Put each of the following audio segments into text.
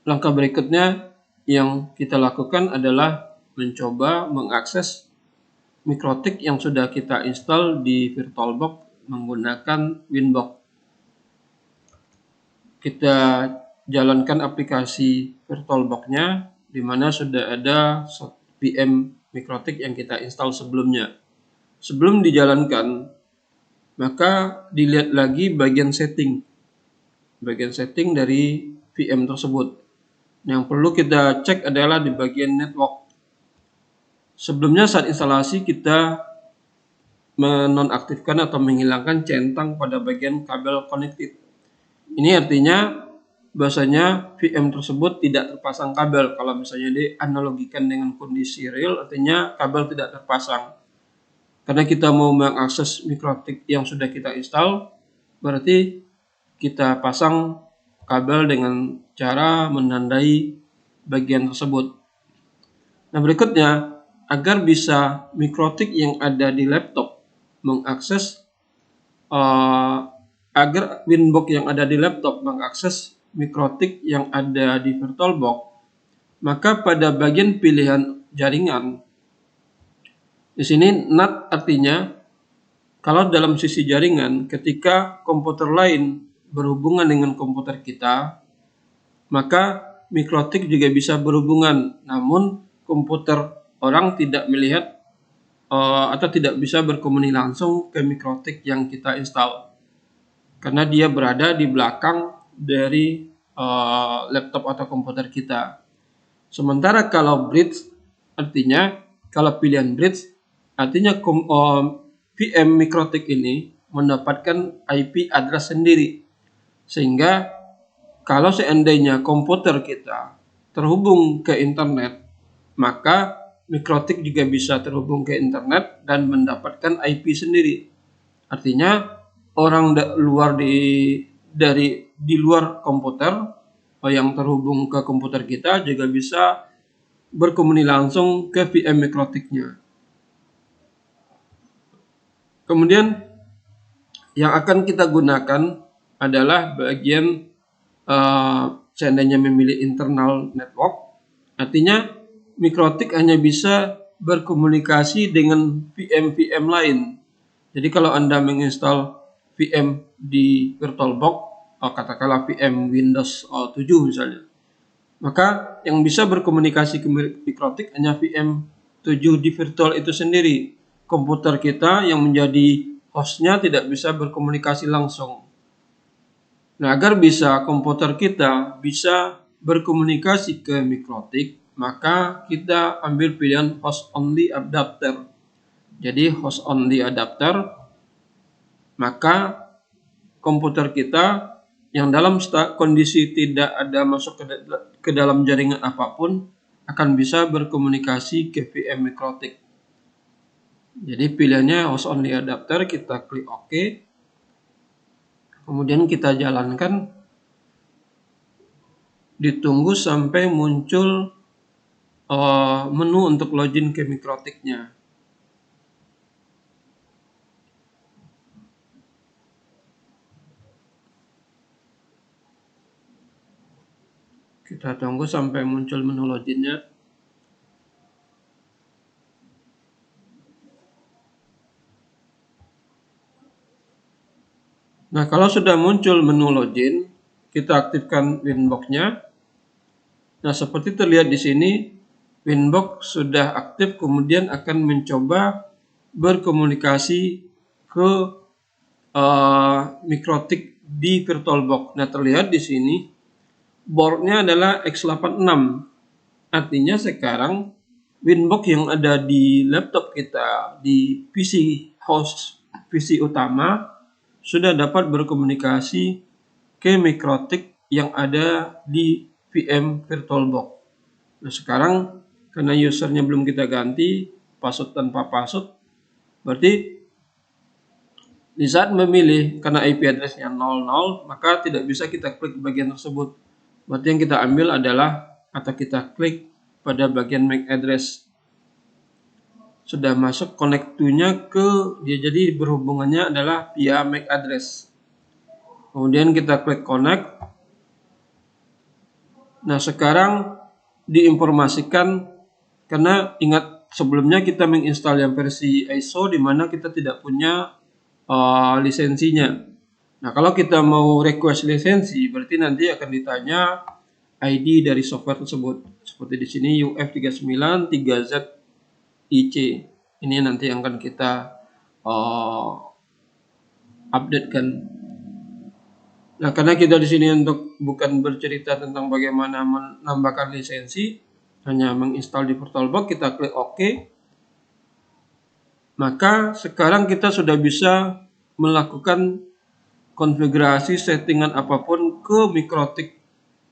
langkah berikutnya yang kita lakukan adalah mencoba mengakses Mikrotik yang sudah kita install di VirtualBox menggunakan Winbox. Kita jalankan aplikasi VirtualBox-nya, di mana sudah ada VM Mikrotik yang kita install sebelumnya. Sebelum dijalankan, maka dilihat lagi bagian setting dari VM tersebut. Yang perlu kita cek adalah di bagian network. Sebelumnya saat instalasi kita menonaktifkan atau menghilangkan centang pada bagian kabel connected. Ini artinya bahwasanya VM tersebut tidak terpasang kabel. Kalau misalnya dianalogikan dengan kondisi real, artinya kabel tidak terpasang. Karena kita mau mengakses Mikrotik yang sudah kita install, berarti kita pasang kabel dengan cara menandai bagian tersebut. Nah, berikutnya, agar bisa Mikrotik yang ada di laptop mengakses agar Winbox yang ada di laptop mengakses Mikrotik yang ada di VirtualBox, maka pada bagian pilihan jaringan, di sini NAT artinya kalau dalam sisi jaringan, ketika komputer lain berhubungan dengan komputer kita, maka Mikrotik juga bisa berhubungan, namun komputer orang tidak melihat atau tidak bisa berkomunikasi langsung ke Mikrotik yang kita install, karena dia berada di belakang dari laptop atau komputer kita. Sementara kalau bridge artinya, kalau pilihan bridge artinya VM Mikrotik ini mendapatkan IP address sendiri, sehingga kalau seandainya komputer kita terhubung ke internet, maka Mikrotik juga bisa terhubung ke internet dan mendapatkan IP sendiri. Artinya orang luar di luar komputer yang terhubung ke komputer kita juga bisa berkomunikasi langsung ke VM Mikrotiknya. Kemudian yang akan kita gunakan adalah bagian seandainya memilih internal network, artinya Mikrotik hanya bisa berkomunikasi dengan VM-VM lain. Jadi kalau Anda menginstal VM di VirtualBox, katakanlah VM Windows 7 misalnya, maka yang bisa berkomunikasi ke Mikrotik hanya VM 7 di virtual itu sendiri. Komputer kita yang menjadi hostnya tidak bisa berkomunikasi langsung. Nah, agar bisa komputer kita bisa berkomunikasi ke Mikrotik, maka kita ambil pilihan host only adapter. Jadi host only adapter, maka komputer kita yang dalam kondisi tidak ada masuk ke dalam jaringan apapun akan bisa berkomunikasi ke VM Mikrotik. Jadi pilihannya host only adapter, kita klik OK. Kemudian kita jalankan, ditunggu sampai muncul menu untuk login ke Mikrotiknya. Kita tunggu sampai muncul menu loginnya. Nah, kalau sudah muncul menu login, kita aktifkan Winbox-nya. Nah, seperti terlihat di sini, Winbox sudah aktif, kemudian akan mencoba berkomunikasi ke Mikrotik di VirtualBox. Nah, terlihat di sini boardnya adalah x86. Artinya sekarang Winbox yang ada di laptop kita, di PC utama, sudah dapat berkomunikasi ke Mikrotik yang ada di VM VirtualBox. Nah, sekarang karena usernya belum kita ganti, password tanpa password, berarti di saat memilih karena IP address-nya 00, maka tidak bisa kita klik bagian tersebut. Berarti yang kita ambil adalah atau kita klik pada bagian MAC address. Sudah masuk connect to-nya ke dia, jadi berhubungannya adalah via MAC address. Kemudian kita klik connect. Nah, sekarang diinformasikan, karena ingat sebelumnya kita menginstal yang versi ISO di mana kita tidak punya lisensinya. Nah, kalau kita mau request lisensi, berarti nanti akan ditanya ID dari software tersebut. Seperti di sini UF39 3ZIC. Ini nanti akan kita update kan. Nah, karena kita di sini untuk bukan bercerita tentang bagaimana menambahkan lisensi, hanya menginstal di VirtualBox, kita klik OK. Maka sekarang kita sudah bisa melakukan konfigurasi settingan apapun ke Mikrotik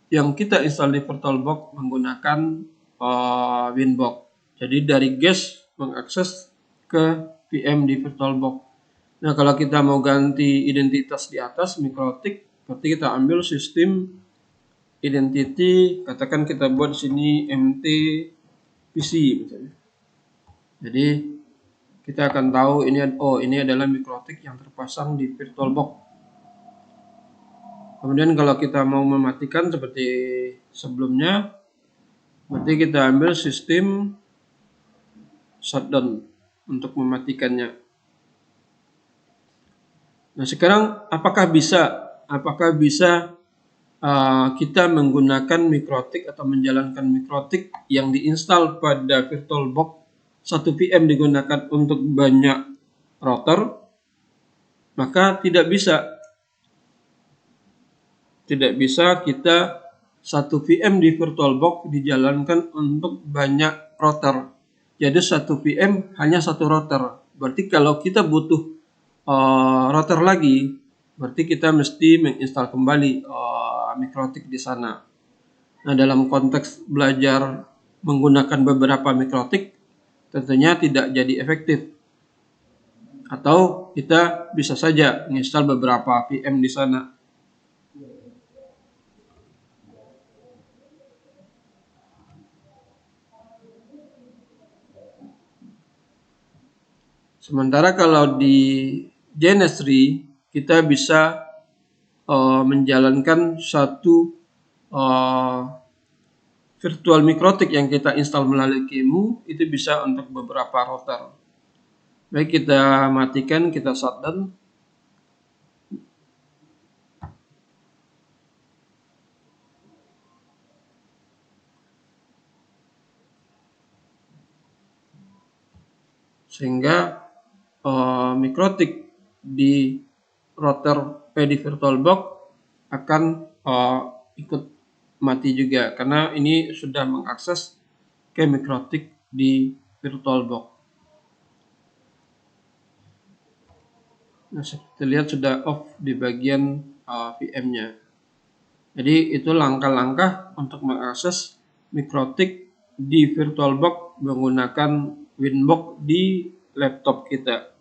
yang kita install di VirtualBox menggunakan Winbox. Jadi dari guest mengakses ke VM di VirtualBox. Nah, kalau kita mau ganti identitas di atas Mikrotik, berarti kita ambil sistem identity, katakan kita buat di sini MT PC misalnya. Jadi kita akan tahu ini adalah Mikrotik yang terpasang di VirtualBox. Kemudian kalau kita mau mematikan seperti sebelumnya, berarti kita ambil sistem shutdown untuk mematikannya. Nah, sekarang apakah bisa kita menggunakan Mikrotik atau menjalankan Mikrotik yang diinstal pada VirtualBox satu VM digunakan untuk banyak router? Maka tidak bisa. Tidak bisa kita satu VM di VirtualBox dijalankan untuk banyak router. Jadi satu VM hanya satu router. Berarti kalau kita butuh router lagi, berarti kita mesti menginstal kembali Mikrotik di sana. Nah, dalam konteks belajar menggunakan beberapa Mikrotik, tentunya tidak jadi efektif. Atau kita bisa saja menginstal beberapa VM di sana. Sementara kalau di Genesri kita bisa menjalankan satu virtual Mikrotik yang kita install melalui QEMU itu bisa untuk beberapa router. Baik, kita matikan, kita shutdown. Sehingga Mikrotik di router di VirtualBox akan ikut mati juga karena ini sudah mengakses ke Mikrotik di VirtualBox. Nah, kita lihat sudah off di bagian VM-nya. Jadi itu langkah-langkah untuk mengakses Mikrotik di VirtualBox menggunakan Winbox di laptop kita.